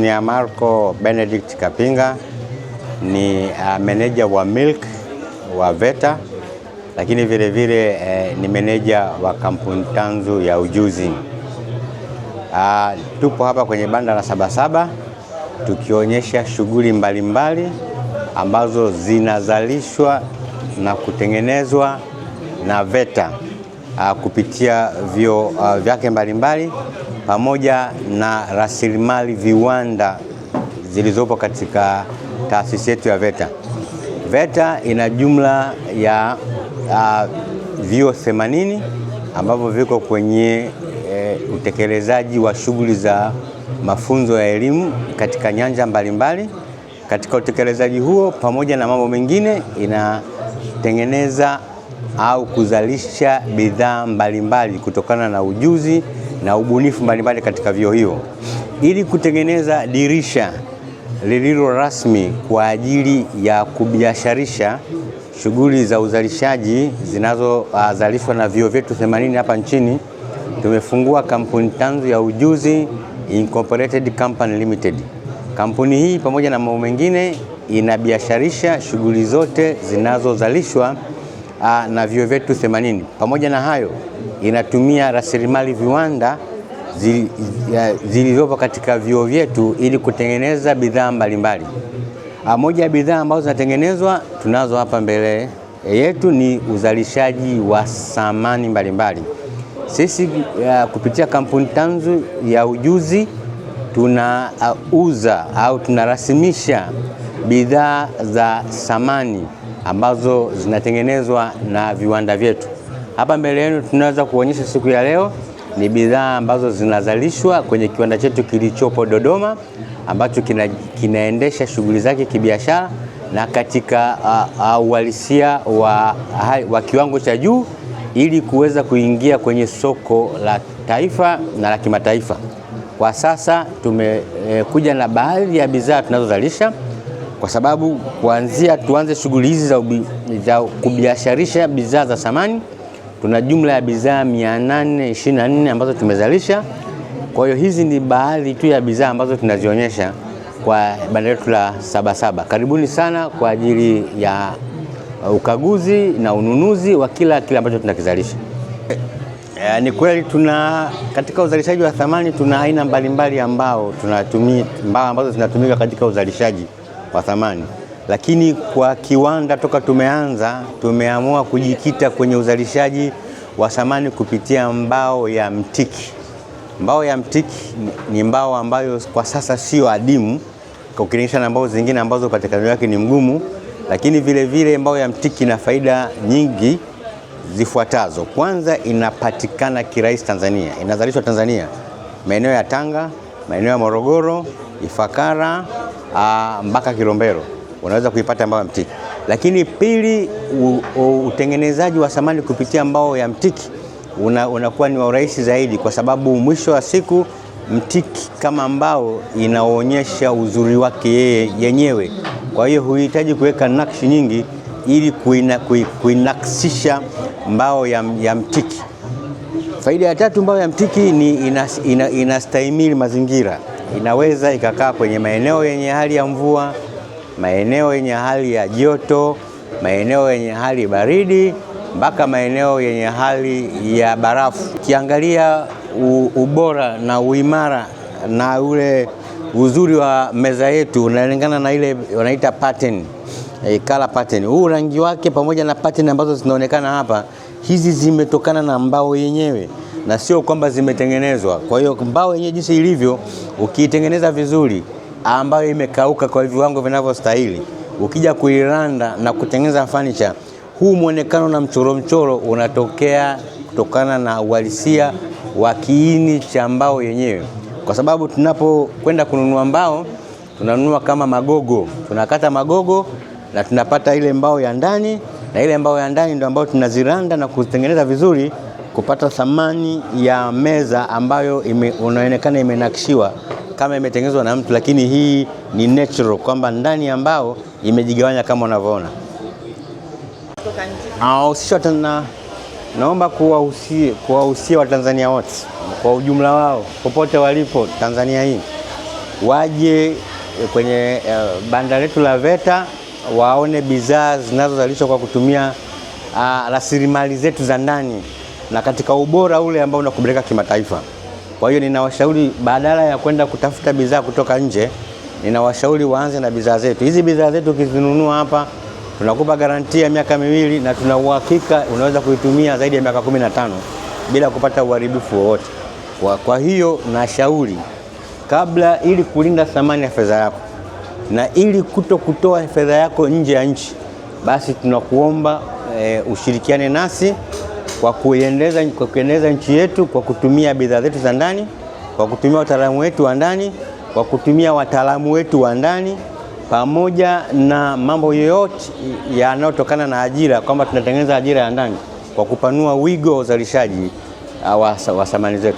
Engineer Marco Benedict Kapinga ni meneja wa milk wa VETA, lakini vile vile ni meneja wa kampuni tanzu ya ujuzi. Tupo hapa kwenye banda la Sabasaba tukionyesha shughuli mbalimbali ambazo zinazalishwa na kutengenezwa na VETA kupitia vyuo vyake mbalimbali pamoja na rasilimali viwanda zilizopo katika taasisi yetu ya VETA. VETA ina jumla ya vyuo 80 ambavyo viko kwenye utekelezaji wa shughuli za mafunzo ya elimu katika nyanja mbalimbali. Katika utekelezaji huo, pamoja na mambo mengine, inatengeneza au kuzalisha bidhaa mbalimbali kutokana na ujuzi na ubunifu mbalimbali katika vyuo hiyo, ili kutengeneza dirisha lililo rasmi kwa ajili ya kubiasharisha shughuli za uzalishaji zinazozalishwa na vyuo vyetu 80 hapa nchini. Tumefungua kampuni tanzu ya ujuzi Incorporated Company Limited. Kampuni hii pamoja na mambo mengine inabiasharisha shughuli zote zinazozalishwa na vyuo vyetu 80. Pamoja na hayo, inatumia rasilimali viwanda zilizopo katika vyuo vyetu ili kutengeneza bidhaa mbalimbali. Moja ya bidhaa ambazo zinatengenezwa tunazo hapa mbele yetu ni uzalishaji wa samani mbalimbali. Sisi kupitia kampuni tanzu ya ujuzi tunauza au tunarasimisha bidhaa za samani ambazo zinatengenezwa na viwanda vyetu. Hapa mbele yenu tunaweza kuonyesha siku ya leo ni bidhaa ambazo zinazalishwa kwenye kiwanda chetu kilichopo Dodoma, ambacho kinaendesha shughuli zake kibiashara na katika uhalisia wa kiwango cha juu, ili kuweza kuingia kwenye soko la taifa na la kimataifa. Kwa sasa tumekuja na baadhi ya bidhaa tunazozalisha, kwa sababu kuanzia tuanze shughuli hizi za kubiasharisha bidhaa za samani, tuna jumla ya bidhaa 824 ambazo tumezalisha. Kwa hiyo hizi ni baadhi tu ya bidhaa ambazo tunazionyesha kwa banda letu la Sabasaba. Karibuni sana kwa ajili ya ukaguzi na ununuzi wa kila ambacho tunakizalisha. Ni kweli katika uzalishaji wa thamani tuna aina mbalimbali ambao tunatumia ambazo zinatumika katika uzalishaji wa thamani, lakini kwa kiwanda toka tumeamua kujikita kwenye uzalishaji wa thamani kupitia mbao ya mtiki. Mbao ya mtiki ni mbao ambayo kwa sasa sio adimu ukilinganisha na mbao zingine ambazo upatikanaji wake ni mgumu, lakini vile vile mbao ya mtiki ina faida nyingi zifuatazo. Kwanza, inapatikana kirahisi Tanzania. Inazalishwa Tanzania, maeneo ya Tanga, maeneo ya Morogoro, Ifakara, mpaka Kilombero unaweza kuipata mbao ya mtiki. Lakini pili, utengenezaji wa samani kupitia mbao ya mtiki unakuwa ni wa urahisi zaidi, kwa sababu mwisho wa siku mtiki kama mbao inaonyesha uzuri wake yenyewe. Kwa hiyo huhitaji kuweka nakshi nyingi ili kuinaksisha mbao ya mtiki. Faida ya tatu, mbao ya mtiki ni inastahimili mazingira. Inaweza ikakaa kwenye maeneo yenye hali ya mvua, maeneo yenye hali ya joto, maeneo yenye hali baridi, mpaka maeneo yenye hali ya barafu. Ukiangalia ubora na uimara na ule uzuri wa meza yetu unalingana na ile wanaita pattern, color pattern. Huu rangi wake pamoja na pattern ambazo zinaonekana hapa, hizi zimetokana na mbao yenyewe na sio kwamba zimetengenezwa. Kwa hiyo mbao yenyewe jinsi ilivyo, ukiitengeneza vizuri, ambayo imekauka kwa viwango vinavyostahili, ukija kuiranda na kutengeneza furniture, huu muonekano na mchoro unatokea kutokana na uhalisia wa kiini cha mbao yenyewe. Kwa sababu tunapokwenda kununua mbao, tunanunua kama magogo, tunakata magogo na tunapata ile mbao ya ndani, na ile mbao ya ndani ndio ambayo tunaziranda na kutengeneza vizuri kupata thamani ya meza ambayo unaonekana imenakshiwa kama imetengenezwa na mtu, lakini hii ni natural, kwamba ndani ya mbao imejigawanya kama unavyoona. Naomba kuwahusia Watanzania wote kwa ujumla wao popote walipo Tanzania hii, waje kwenye banda letu la VETA waone bidhaa zinazozalishwa kwa kutumia rasilimali zetu za ndani na katika ubora ule ambao unakubalika kimataifa. Kwa hiyo ninawashauri badala ya kwenda kutafuta bidhaa kutoka nje, ninawashauri waanze na bidhaa zetu. Hizi bidhaa zetu ukizinunua hapa, tunakupa garantia ya miaka 2 na tuna uhakika unaweza kuitumia zaidi ya miaka 15 bila kupata uharibifu wowote. Kwa hiyo nashauri kabla, ili kulinda thamani ya fedha yako na ili kutoa fedha yako nje ya nchi, basi tunakuomba ushirikiane nasi kwa kuendeleza nchi yetu kwa kutumia bidhaa zetu za ndani, kwa kutumia wataalamu wetu wa ndani, kwa kutumia wataalamu wetu wa ndani, pamoja na mambo yoyote yanayotokana na ajira, kwamba tunatengeneza ajira ya ndani kwa kupanua wigo wa uzalishaji wa samani zetu.